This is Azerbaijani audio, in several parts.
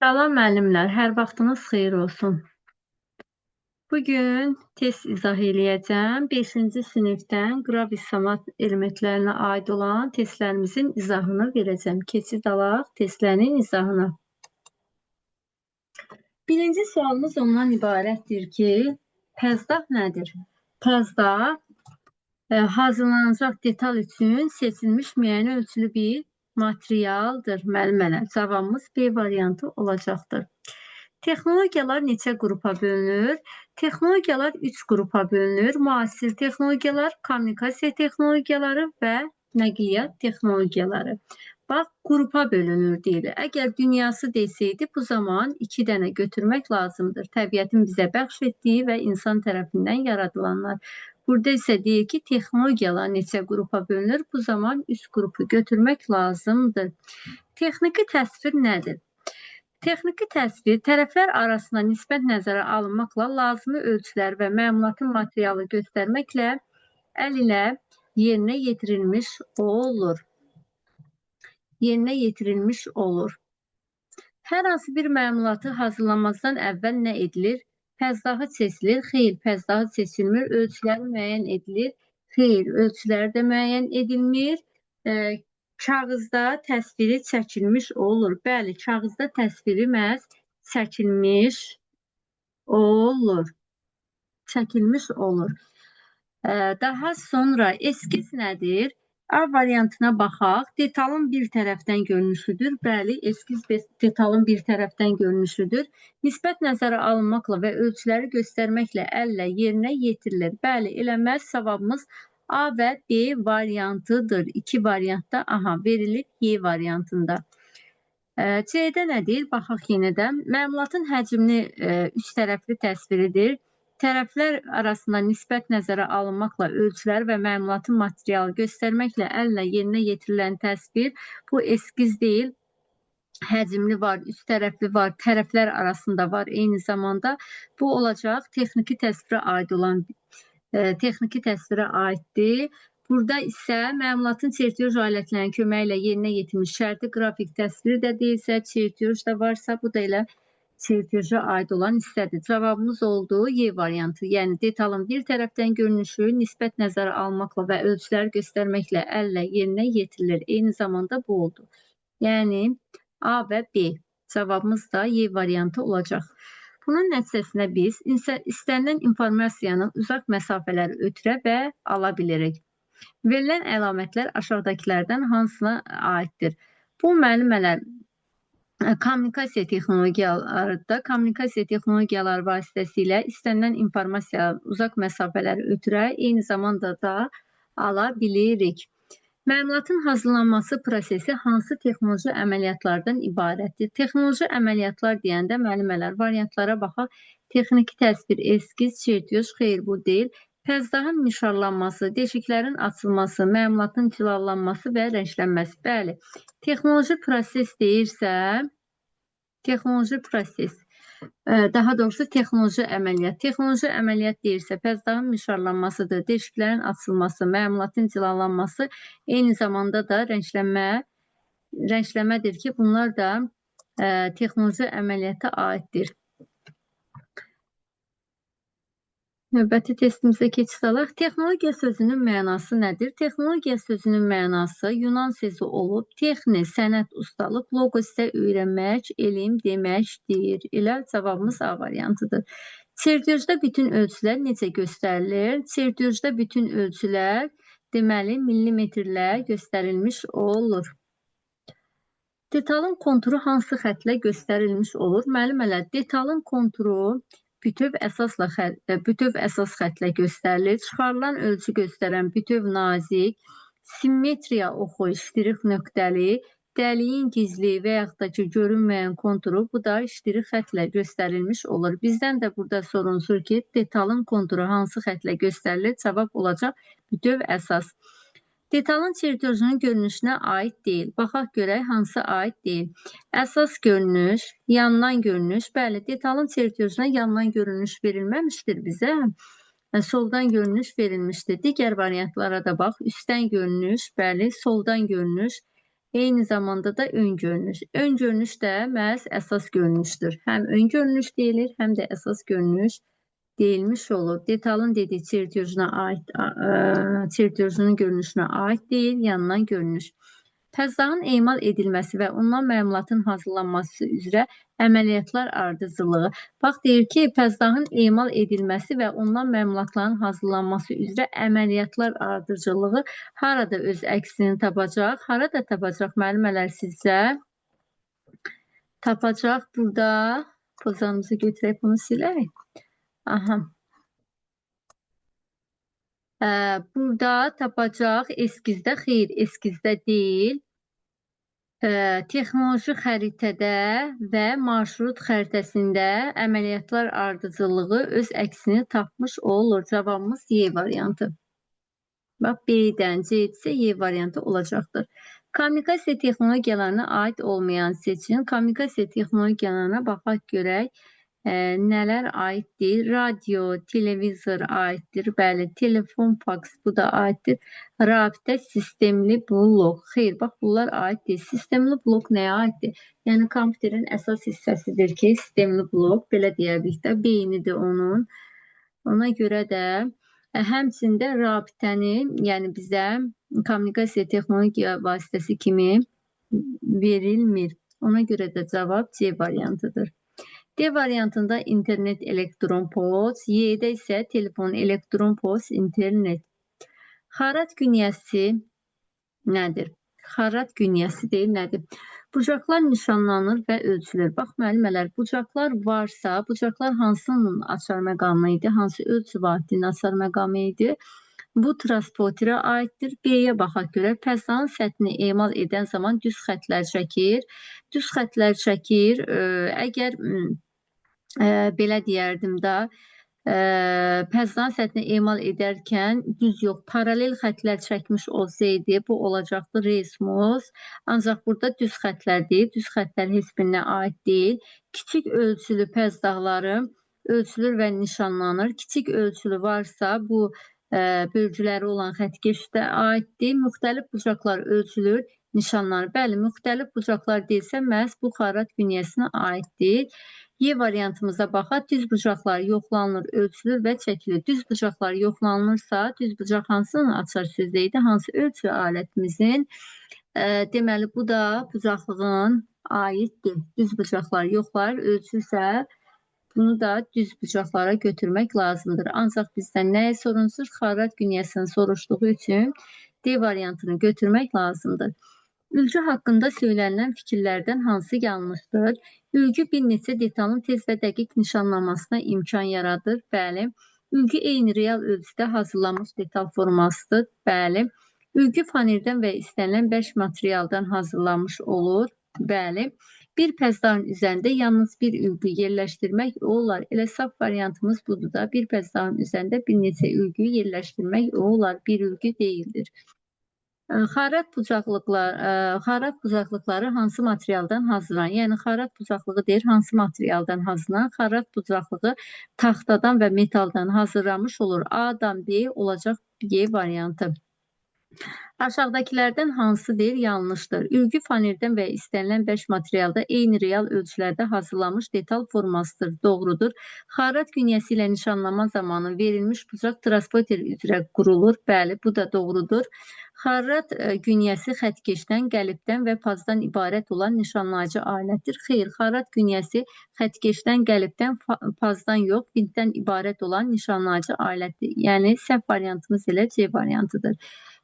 Salam müəllimlər, hər vaxtınız xeyir olsun. Bugün test izah eləyəcəm. 5-ci sinifdən qrav-isamat elementlərinə aid olan testlərimizin izahını verəcəm. Keçid alaq testlərin izahına. Birinci sualımız ondan ibarətdir ki, pəzdaq nədir? Pəzdaq hazırlanacaq detal üçün seçilmiş müəyyən ölçülü bir materialdır. Müəllimələr, cavabımız B variantı olacaqdır. Texnologiyalar neçə qrupa bölünür? Texnologiyalar 3 qrupa bölünür. Müasir texnologiyalar, kommunikasiya texnologiyaları və nəqliyyat texnologiyaları. Bax, qrupa bölünür deyilir. Əgər dünyası desəydi, bu zaman 2 dənə götürmək lazımdır. Təbiətin bizə bəxş etdiyi və insan tərəfindən yaradılanlar. Burada isə deyir ki, texnologiyalar neçə qrupa bölünür? Bu zaman 3 qrupu götürmək lazımdır. Texniki təsvir nədir? Texniki təsvir tərəflər arasında nisbət nəzərə alınmaqla lazımi ölçülər və məlumatın materialı göstərməklə əl ilə yerinə yetirilmiş olur. Hər hansı bir məlumatı hazırlamazdan əvvəl nə edilir? Pəzdahı seçilir. Xeyr, pəzdahı seçilmir. Ölçüləri müəyyən edilir. Xeyr, ölçüləri də müəyyən edilmir. Kağızda təsviri çəkilmiş olur. Bəli, kağızda təsviri məhz çəkilmiş olur. Daha sonra eskiz nədir? A variantına baxaq. Detalın bir tərəfdən görünüşüdür. Bəli, eskiz detalın bir tərəfdən görünüşüdür. Nisbət nəzərə alınmaqla və ölçüləri göstərməklə əllə yerinə yetirilir. Bəli, eləməz cavabımız A və B variantıdır. 2 variantda verilib Y variantında. C-də nədir? Baxaq yenə də. Məlumatın həcmini 3 tərəfli təsviridir. Tərəflər arasında nisbət nəzərə alınmaqla ölçülər və məlumatın materialı göstərməklə əllə yerinə yetirilən təsvir bu eskiz deyil. Həcmli var, üç tərəfli var, tərəflər arasında var. Eyni zamanda bu olacaq texniki təsvirə aiddir. Burada isə məlumatın çertyoz alətlərinin köməyi ilə yerinə yetirilmiş şərti qrafik təsviri də deyilsə, çertyoz da varsa, bu da elə çertyoza aid olan hissədir. Cavabımız oldu Y variantı. Yəni detalın bir tərəfdən görünüşü nisbət nəzərə almaqla və ölçüləri göstərməklə əllə yerinə yetirilir. Eyni zamanda bu oldu. Yəni A və B. Cavabımız da Y variantı olacaq. Bunun nəticəsində biz istənilən informasiyanı uzaq məsafələri ötürə və ala bilirik. Verilən əlamətlər aşağıdakilərdən hansına aiddir? Bu müəllimələr kommunikasiya texnologiyalarıdır. Kommunikasiya texnologiyaları vasitəsilə istənilən informasiya uzaq məsafələri ötürə, eyni zamanda da ala bilirik. Məlumatın hazırlanması prosesi hansı texnoloji əməliyyatlardan ibarətdir? Texnoloji əməliyyatlar deyəndə müəllimələr variantlara baxaq. Texniki təsvir, eskiz, çertyoz, xeyr bu deyil. Pəzdahın mişarlanması, deşiklərin açılması, məlumatın cilalanması və rənglənməsi. Bəli, texnoloji proses deyirsə, texnoloji proses, daha doğrusu texnoloji əməliyyat. Texnoloji əməliyyat deyirsə, pəzdahın mişarlanmasıdır, deşiklərin açılması, məlumatın cilalanması, eyni zamanda da rəngləmədir ki, bunlar da texnoloji əməliyyata aiddir. Növbəti testimizə keçid alaq. Texnologiya sözünün mənası nədir? Texnologiya sözünün mənası Yunan sözü olub, texni, sənət, ustalıq, loqos isə öyrənmək, elm deməkdir. Elə cavabımız A variantıdır. Çertyojda bütün ölçülər necə göstərilir? Çertyojda bütün ölçülər deməli millimetrlə göstərilmiş olur. Detalın konturu hansı xətlə göstərilmiş olur? Müəllimələr, detalın konturu bütöv əsas xətlə göstərilir. Çıxarılan ölçü göstərən bütöv nazik, simmetriya oxu ştrix nöqtəli, dəliyin gizli və yaxud da ki, görünməyən konturu, bu da ştrix xətlə göstərilmiş olur. Bizdən də burada sorulur ki, detalın konturu hansı xətlə göstərilir? Cavab olacaq bütöv əsas. Detalın çertyojunun görünüşünə aid deyil. Baxaq görək, hansı aid deyil. Əsas görünüş, yandan görünüş. Bəli, detalın çertyojuna yandan görünüş verilməmişdir bizə. Soldan görünüş verilmişdir. Digər variantlara da bax. Üstdən görünüş, bəli, soldan görünüş. Eyni zamanda da ön görünüş. Ön görünüş də məhz əsas görünüşdür. Həm ön görünüş deyilir, həm də əsas görünüş deyilmiş olur. Detalın dediyi çertyojuna aid, çertyojunun görünüşünə aid deyil, yanından görünüş. Təzahürün emal edilməsi və ondan məlumatın hazırlanması üzrə əməliyyatlar ardıcılığı. Bax, deyir ki, təzahürün emal edilməsi və ondan məlumatların hazırlanması üzrə əməliyyatlar ardıcılığı harada öz əksini tapacaq? Harada tapacaq müəllimələr sizcə? Tapacaq burada. Pozanımızı götürək, bunu silək. Aha. Burada tapacaq eskizdə, xeyr, eskizdə deyil. Texnoloji xəritədə və marşrut xəritəsində əməliyyatlar ardıcılığı öz əksini tapmış olur. Cavabımız Y variantı. Bax, B-dən C-dirsə Y variantı olacaqdır. Kommunikasiya texnologiyalarına aid olmayan seçin. Kommunikasiya texnologiyalarına baxaq görək. Nələr aiddir? Radio, televizor aiddir. Bəli, telefon, faks bu da aiddir. Rabitə sistemli blok. Xeyr, bax bunlar aiddir. Sistemli blok nəyə aiddir? Yəni kompüterin əsas hissəsidir ki, sistemli blok, belə deyərdik də, beynidir onun. Ona görə də həmçində rabitənin, yəni bizə kommunikasiya texnologiya vasitəsi kimi verilmir. Ona görə də cavab C variantıdır. D variantında internet elektron post, Y-də isə telefon elektron post, internet. Xarat günyəsi nədir? Xarat günyəsi deyil, nədir? Bucaqlar nişanlanır və ölçülür. Bax, müəllimələr, bucaqlar varsa, bucaqlar hansının açar məqamı idi? Hansı ölçü vahdinin açar məqamı idi? Bu transporterə aiddir. B-yə baxaq görək. Pəzdanın səthini emal edən zaman düz xətlər çəkir. Düz xətlər çəkir. Əgər belə deyərdim də, pəzdanın səthini emal edərkən düz yox, paralel xətlər çəkmiş olsaydı, bu olacaqdı resmus. Ancaq burada düz xətlər deyil. Düz xətlər heç birinə aid deyil. Kiçik ölçülü pəzdağları ölçülür və nişanlanır. Kiçik ölçülü varsa, bu bölgüləri olan xəttkeşdə aiddir. Müxtəlif bucaqlar ölçülür, nişanlanır. Bəli, müxtəlif bucaqlar deyilsə, məhz bu xarat bünyəsinə aiddir. Y variantımıza baxaq. Düz bucaqlar yoxlanılır, ölçülür və çəkilir. Düz bucaqlar yoxlanılırsa, düz bucaq hansının açar sözdəydi? Hansı ölçü alətimizin? Deməli, bu da bucaqlığın aiddir. Düz bucaqlar yoxlar, ölçürsə, bunu da düz bucaqlara götürmək lazımdır. Ancaq bizdən nəyə sorunsuz? Xarat günyəsini soruşduğu üçün D variantını götürmək lazımdır. Ülgü haqqında söylənilən fikirlərdən hansı yanlışdır? Ülgü bir neçə detalın tez və dəqiq nişanlanmasına imkan yaradır. Bəli. Ülgü eyni real ölçüdə hazırlanmış detal formasıdır. Bəli. Ülgü fanirdən və istənilən bərk materialdan hazırlanmış olur. Bəli. Bir pəzdağın üzərində yalnız bir ülgü yerləşdirmək olar. Elə saf variantımız budur da. Bir pəzdağın üzərində bir neçə ülgü yerləşdirmək olar. Bir ülgü deyildir. Xarat bucaqlıqları hansı materialdan hazırlanır? Yəni, xarat bucaqlığı deyir, hansı materialdan hazırlanır? Xarat bucaqlığı taxtadan və metaldan hazırlanmış olur. A-dan B olacaq Y variantı. Aşağıdakilərdən hansı deyir? Yanlışdır. Ülgü fanirdən və istənilən bərk materialda eyni real ölçülərdə hazırlanmış detal formasıdır. Doğrudur. Xarat günyəsi ilə nişanlama zamanı verilmiş bucaq transporter üzrə qurulur. Bəli, bu da doğrudur. Xarat günyəsi xəttkeşdən, qəlibdən və pazdan ibarət olan nişanlayıcı alətdir. Xeyr, xarat günyəsi xəttkeşdən, qəlibdən, pazdan yox, vintdən ibarət olan nişanlayıcı alətdir. Yəni, səhv variantımız elə C variantıdır.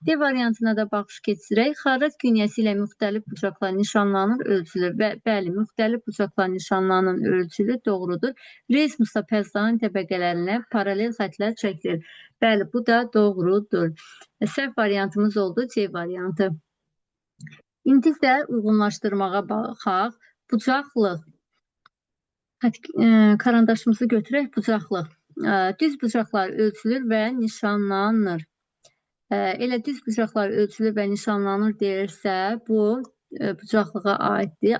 D variantına da baxış keçirək. Xarat günyəsi ilə müxtəlif bucaqlar nişanlanır, ölçülür və bəli, müxtəlif bucaqlar nişanlanır, ölçülür, doğrudur. Resmusda pəzdağın təbəqələrinə paralel xətlər çəkilir. Bəli, bu da doğrudur. Səhv variantımız oldu C variantı. İndi isə uyğunlaşdırmağa baxaq. Bucaqlıq. Karandaşımızı götürək, bucaqlıq. Düz bucaqlar ölçülür və nişanlanır. Elə düz bucaqlar ölçülür və nişanlanır deyirsə, bu bucaqlığa aiddir.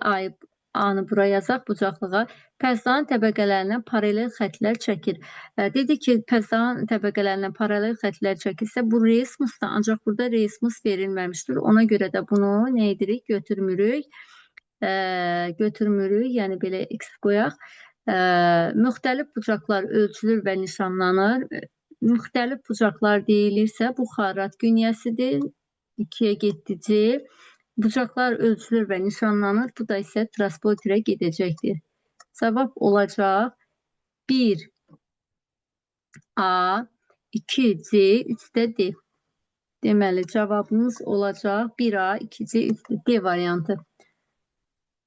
A-nı bura yazaq bucaqlığa. Pərdənin təbəqələrindən paralel xəttlər çəkir. Dedi ki, pərdənin təbəqələrindən paralel xəttlər çəkirsə, bu resmusdur, ancaq burada resmus verilməmişdir. Ona görə də bunu nə edirik? Götürmürük. Yəni belə x qoyaq. Müxtəlif bucaqlar ölçülür və nişanlanır. Müxtəlif bucaqlar deyilirsə, bu xarrat günyəsidir. 2-yə getdici. Bucaqlar ölçülür və nişanlanır. Bu da isə transporterə gedəcəkdir. Cavab olacaq 1 A, 2 C, 3 də D. Deməli, cavabımız olacaq 1 A, 2 C, 3 D variantı.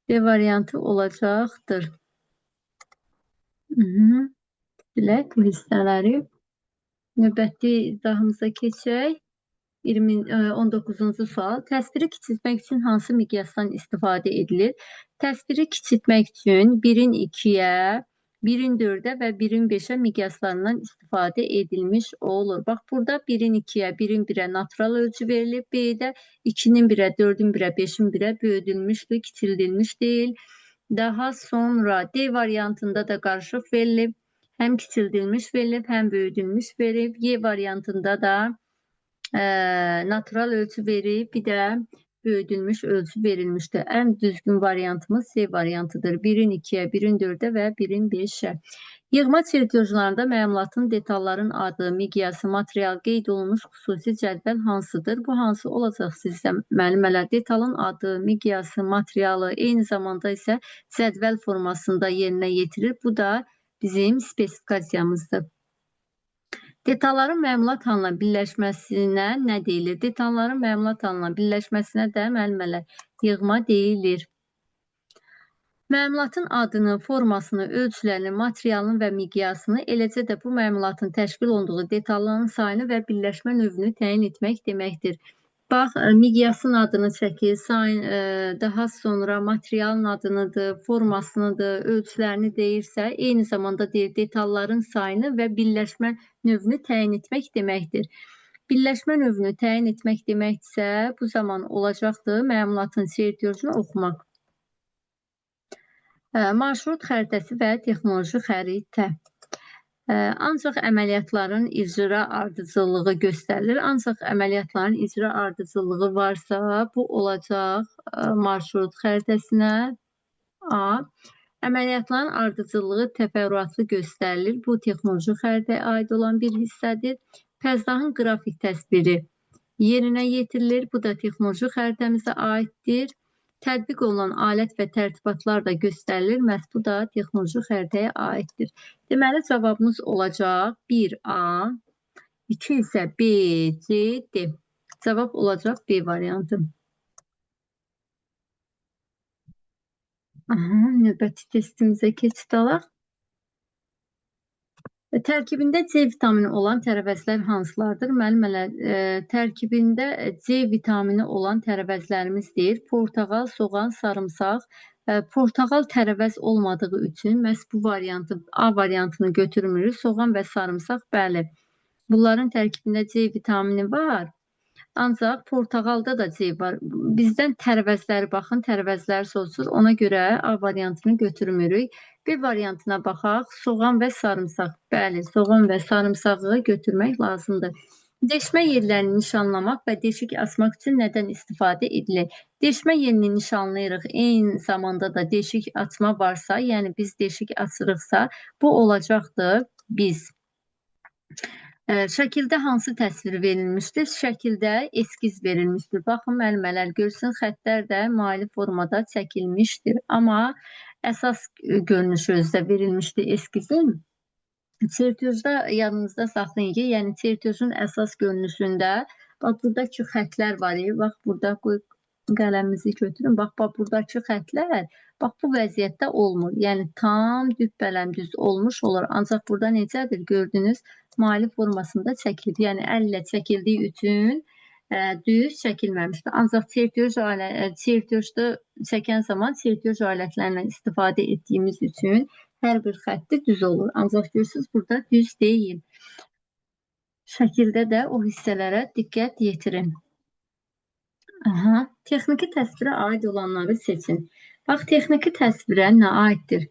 D variantı olacaqdır. Bilək bu hissələri. Növbəti izahımıza keçək. 19-cu sual. Təsviri kiçiltmək üçün hansı miqyasdan istifadə edilir? Təsviri kiçiltmək üçün 1-in 2-yə, 1-in 4-ə və 1-in 5-ə miqyaslarından istifadə edilmiş olur. Bax, burada 1-in 2-yə, 1-in 1-ə natural ölçü verilib. B-də 2-nin 1-ə, 4-ün 1-ə, 5-in 1-ə böyüdülmüşdür, kiçildilmiş deyil. Daha sonra D variantında da qarışıq verilib. Həm kiçildilmiş verilib, həm böyüdülmüş verilib. Y variantında da natural ölçü verib, bir də böyüdülmüş ölçü verilmişdir. Ən düzgün variantımız C variantıdır. 1-in 2-yə, 1-in 4-ə və 1-in 5-ə. Yığma çertyojlarında məlumatın detalların adı, miqyası, material qeyd olunmuş xüsusi cədvəl hansıdır? Bu hansı olacaq sizdə müəllimələr? Detalın adı, miqyası, materialı, eyni zamanda isə cədvəl formasında yerinə yetirilir. Bu da bizim spesifikasiyamızdır. Detalların məlumat halına birləşməsinə nə deyilir? Detalların məlumat halına birləşməsinə də müəllimələr yığma deyilir. Məlumatın adını, formasını, ölçülərini, materialını və miqyasını, eləcə də bu məlumatın təşkil olunduğu detalların sayını və birləşmə növünü təyin etmək deməkdir. Bax, miqyasın adını çəkir, daha sonra materialın adınıdır, formasınıdır, ölçülərini deyirsə, eyni zamanda deyir detalların sayını və birləşmə növünü təyin etmək deməkdir. Birləşmə növünü təyin etmək deməkdirsə, bu zaman olacaqdır məlumatın çertyojunu oxumaq. Marşrut xəritəsi və texnoloji xəritə. Ancaq əməliyyatların icra ardıcıllığı göstərilir. Ancaq əməliyyatların icra ardıcıllığı varsa, bu olacaq marşrut xəritəsinə A. Əməliyyatların ardıcıllığı təfərrüatlı göstərilir. Bu texnoloji xəritəyə aid olan bir hissədir. Pəzdahın qrafik təsviri yerinə yetirilir. Bu da texnoloji xəritəmizə aiddir. Tətbiq olunan alət və tərtibatlar da göstərilir. Məhz bu da texnoloji xəritəyə aiddir. Deməli, cavabımız olacaq 1A, 2 isə B, C, D. Cavab olacaq B variantı. Növbəti testimizə keçid alaq. Tərkibində C vitamini olan tərəvəzlər hansılardır? Müəllimələr, tərkibində C vitamini olan tərəvəzlərimiz deyir. Portağal, soğan, sarımsaq. Portağal tərəvəz olmadığı üçün məhz bu variantı, A variantını götürmürük. Soğan və sarımsaq, bəli. Bunların tərkibində C vitamini var. Ancaq portağalda da C var. Bizdən tərəvəzləri baxın, tərəvəzləri soruşur. Ona görə A variantını götürmürük. B variantına baxaq. Soğan və sarımsaq. Bəli, soğan və sarımsağı götürmək lazımdır. Deşmə yerlərini nişanlamaq və deşik açmaq üçün nədən istifadə edilir? Deşmə yerini nişanlayırıq. Eyni zamanda da deşik açma varsa, yəni biz deşik açırıqsa, bu olacaqdır biz. Şəkildə hansı təsvir verilmişdir? Şəkildə eskiz verilmişdir. Baxın, müəllimələr görsün, xəttlər də maili formada çəkilmişdir. Amma əsas görünüşü özdə verilmişdir eskizin. Çertyojda yadınızda saxlayın ki, yəni çertyojun əsas görünüşündə bax, buradakı xəttlər var. Bax, burada qələmimizi götürün. Bax, buradakı xəttlər bax, bu vəziyyətdə olmur. Yəni, tam düz olmuş olur. Ancaq burada necədir? Gördünüz, maili formasında çəkilib. Yəni, əllə çəkildiyi üçün düz çəkilməmişdir. Ancaq çertyojda çəkən zaman çertyoj alətlərindən istifadə etdiyimiz üçün hər bir xətti düz olur. Ancaq görürsünüz, burada düz deyil. Şəkildə də o hissələrə diqqət yetirin. Texniki təsvirə aid olanları seçin. Bax, texniki təsvirə nə aiddir?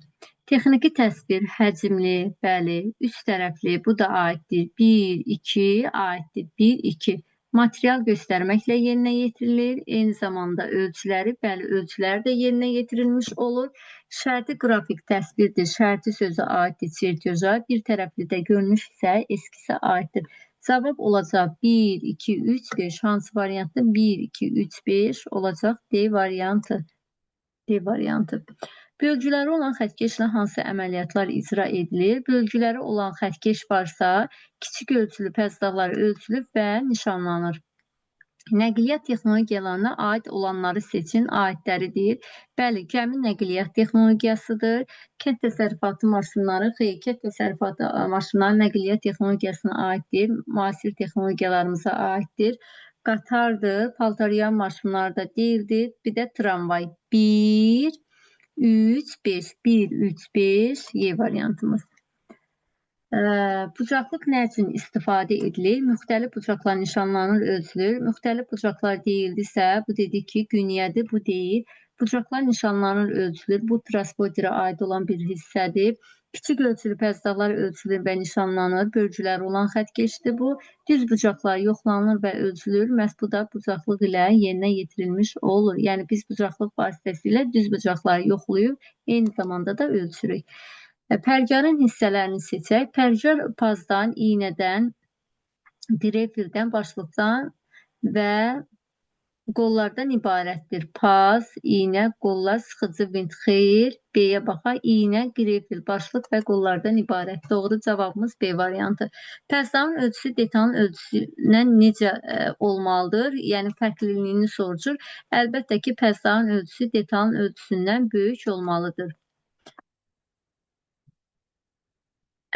Texniki təsvir həcmli, bəli, üç tərəfli, bu da aiddir. 1, 2, aiddir. 1, 2. Material göstərməklə yerinə yetirilir. Eyni zamanda ölçüləri, bəli, ölçülər də yerinə yetirilmiş olur. Şərti qrafik təsvirdir. Şərti sözü aiddir çertyoja. Bir tərəfli də görünüş isə eskisə aiddir. Cavab olacaq 1, 2, 3, 5. Hansı variantda? 1, 2, 3, 5 olacaq D variantı. D variantı. Bölgüləri olan xəttkeşlə hansı əməliyyatlar icra edilir? Bölgüləri olan xəttkeş varsa, kiçik ölçülü pəzdağlar ölçülüb və nişanlanır. Nəqliyyat texnologiyalarına aid olanları seçin, aidləridir. Bəli, gəmi nəqliyyat texnologiyasıdır. Kənd təsərrüfatı maşınları, xeyr, kənd təsərrüfatı maşınları nəqliyyat texnologiyasına aiddir. Müasir texnologiyalarımıza aiddir. Qatardır, paltaryan maşınları da deyildir. Bir də tramvay. 1, 3, 5. 1, 3, 5 Y variantımız. Bucaqlıq nə üçün istifadə edilir? Müxtəlif bucaqlar nişanlanır, ölçülür. Müxtəlif bucaqlar deyildisə, bu dedik ki, günyədir, bu deyil. Bucaqlar nişanlanır, ölçülür. Bu transporterə aid olan bir hissədir. Kiçik ölçülü pəzdağlar ölçülür və nişanlanır. Bölgüləri olan xəttkeşdir bu. Düz bucaqlar yoxlanılır və ölçülür. Məhz bu da bucaqlıq ilə yerinə yetirilmiş olur. Yəni biz bucaqlıq vasitəsilə düz bucaqları yoxlayıb, eyni zamanda da ölçürük. Pərgarın hissələrini seçək. Pərgar pazdan, iynədən, drefildən, başlıqdan və qollardan ibarətdir. Paz, iynə, qollar, sıxıcı vint, xeyir. B-yə baxaq, iynə, qrefil, başlıq və qollardan ibarət. Doğru cavabımız B variantı. Pəzdağın ölçüsü detalın ölçüsündən necə olmalıdır? Yəni fərqliliyini soruşur. Əlbəttə ki, pəzdağın ölçüsü detalın ölçüsündən böyük olmalıdır.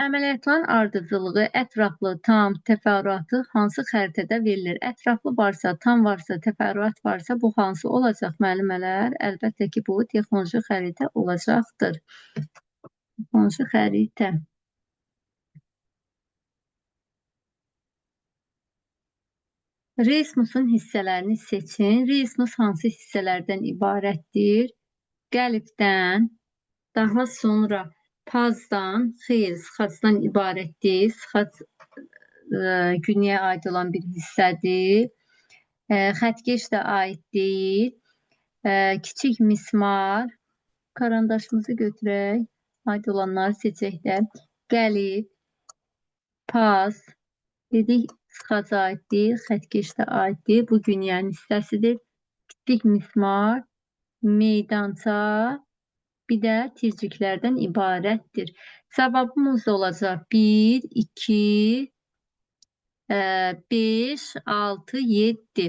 Əməliyyatların ardıcıllığı, ətraflı, tam, təfərrüatlı hansı xəritədə verilir? Ətraflı varsa, tam varsa, təfərrüat varsa bu hansı olacaq müəllimələr? Əlbəttə ki, bu texnoloji xəritə olacaqdır. Texnoloji xəritə. Reismusun hissələrini seçin. Reismus hansı hissələrdən ibarətdir? Qəlibdən, daha sonra pazdan, xeyr, sıxacdan ibarətdir. Sıxac günyəyə aid olan bir hissədir. Xəttkeş də aid deyil. Kiçik mismar. Karandaşımızı götürək. Aid olanları seçək də. Qəlib, paz, dedik, sıxaca aiddir. Xəttkeş də aiddir. Bu günyənin hissəsidir. Kiçik mismar, meydança, bir də tirciklərdən ibarətdir. Cavabımız olacaq 1, 2, 5, 6, 7.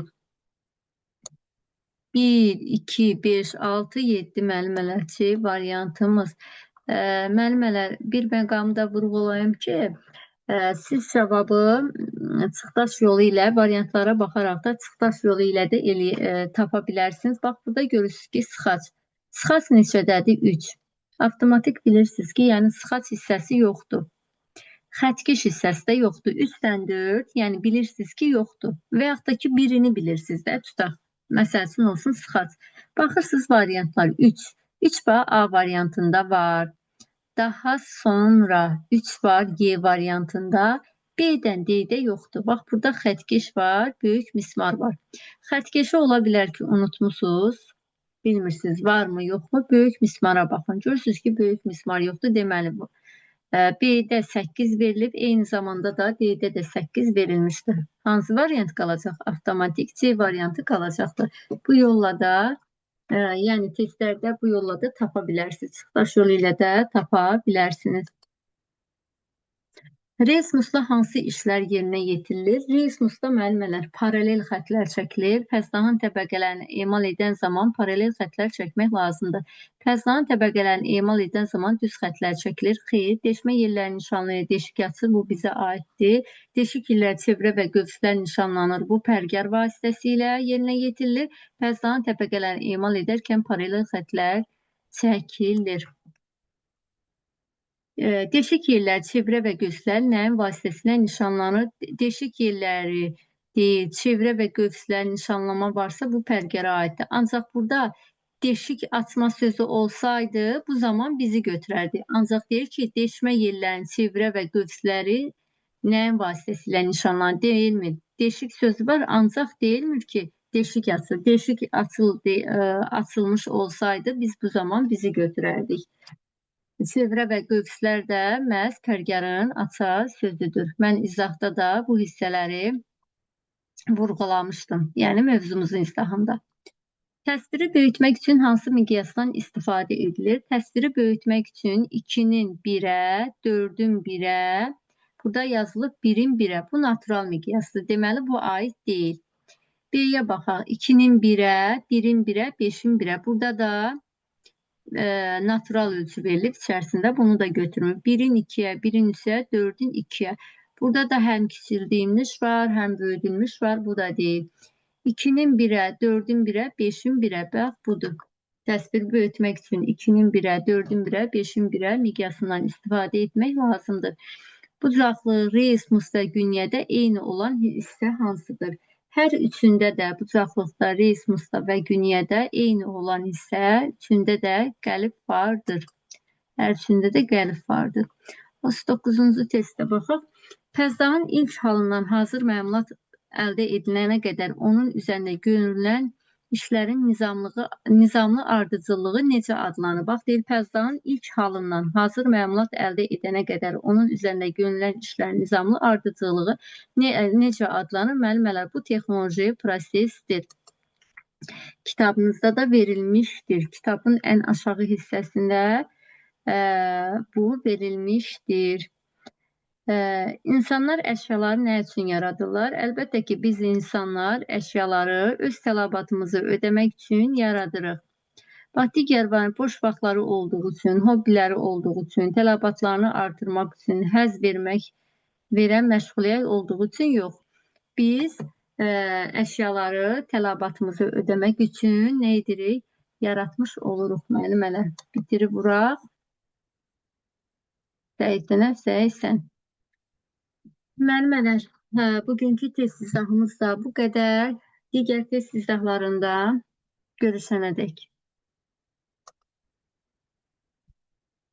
1, 2, 5, 6, 7 müəllimələr C variantımız. Müəllimələr, bir məqamda vurğulayım ki, siz cavabı çıxdaş yolu ilə, variantlara baxaraq da çıxdaş yolu ilə də tapa bilərsiniz. Bax, burada görürsünüz ki, sıxac. Sıxac neçədədir? 3. Avtomatik bilirsiniz ki, yəni sıxac hissəsi yoxdur. Xəttkeş hissəsi də yoxdur. 3-dən 4, yəni bilirsiniz ki, yoxdur. Və yaxud da ki, birini bilirsiniz də, tutaq. Məsəl üçün olsun sıxac. Baxırsınız variantlar 3. 3 var A variantında var. Daha sonra 3 var Y variantında. B-dən D-də yoxdur. Bax, burada xəttkeş var, böyük mismar var. Xəttkeşi ola bilər ki, unutmuşsunuz. Bilmirsiniz, varmı, yoxmu? Böyük mismara baxın. Görürsünüz ki, böyük mismar yoxdur, deməli bu. B-də 8 verilib, eyni zamanda da D-də də 8 verilmişdir. Hansı variant qalacaq? Avtomatik C variantı qalacaqdır. Bu yolla da, yəni testlərdə bu yolla da tapa bilərsiniz. Çıxdaş yolu ilə də tapa bilərsiniz. Reismusla hansı işlər yerinə yetirilir? Reismusda müəllimələr paralel xətlər çəkilir. Pəzdağın təbəqələrini emal edən zaman paralel xətlər çəkmək lazımdır. Pəzdağın təbəqələrini emal edən zaman düz xətlər çəkilir. Xeyr, deşmə yerləri nişanlayır, deşik açır, bu bizə aiddir. Deşik yerlər çevrə və qövslər nişanlanır. Bu pərgar vasitəsilə yerinə yetirilir. Pəzdağın təbəqələrini emal edərkən paralel xətlər çəkilir. Deşik yerlər, çevrə və qövslər nəyin vasitəsilə nişanlanır? Deşik yerləri deyil, çevrə və qövslər nişanlama varsa bu pərgara aiddir. Ancaq burada deşik açma sözü olsaydı bu zaman bizi götürərdi. Ancaq deyir ki, deşmə yerlərinin çevrə və qövsləri nəyin vasitəsilə nişanlanır deyilmir. Deşik sözü var, ancaq deyilmir ki, deşik açıl. Deşik açılmış olsaydı biz bu zaman bizi götürərdik. Çevrə və qövslər də məhz Pərgarın aça sözüdür. Mən izahda da bu hissələri vurğulamışdım. Yəni mövzumuzun izahında. Təsviri böyütmək üçün hansı miqyasdan istifadə edilir? Təsviri böyütmək üçün 2-nin 1-ə, 4-ün 1-ə, burada yazılıb 1-in 1-ə. Bu natural miqyasdır. Deməli, bu aid deyil. B-yə baxaq. 2-nin 1-ə, 1-in 1-ə, 5-in 1-ə. Burada da natural ölçü verilib içərisində. Bunu da götürmür. 1-in 2-yə, 1-in 3-ə, 4-ün 2-yə. Burada da həm kiçildilmiş var, həm böyüdülmüş var. Bu da deyil. 2-nin 1-ə, 4-ün 1-ə, 5-in 1-ə. Bax, budur. Təsviri böyütmək üçün 2-nin 1-ə, 4-ün 1-ə, 5-in 1-ə miqyasından istifadə etmək lazımdır. Bucaqlı, reismus və günyədə eyni olan hissə hansıdır? Hər üçündə də, bucaqlıqda, reismusda və günyədə eyni olan hissə üçündə də qəlib vardır. Hər üçündə də qəlib vardır. 39-cu testə baxaq. Pəzdağın ilk halından hazır məlumat əldə edilənə qədər onun üzərində görülən işlərin nizamlı ardıcıllığı necə adlanır? Bax, deyil, Pəzdağın ilk halından hazır məlumat əldə edənə qədər onun üzərində görülən işlərin nizamlı ardıcıllığı necə adlanır? Müəllimələr, bu texnoloji prosesdir. Kitabınızda da verilmişdir. Kitabın ən aşağı hissəsində bu verilmişdir. İnsanlar əşyaları nə üçün yaradırlar? Əlbəttə ki, biz insanlar əşyaları öz tələbatımızı ödəmək üçün yaradırıq. Bax, digər boş vaxtları olduğu üçün, hobbiləri olduğu üçün, tələbatlarını artırmaq üçün, həzz verən məşğuliyyət olduğu üçün yox. Biz əşyaları tələbatımızı ödəmək üçün nə edirik? Yaratmış oluruq, müəllimələr. Bitirib vuraq. Dəqiqdən, səhiysən. Müəllimələr, bugünkü test izahımız da bu qədər. Digər test izahlarında görüşənədək.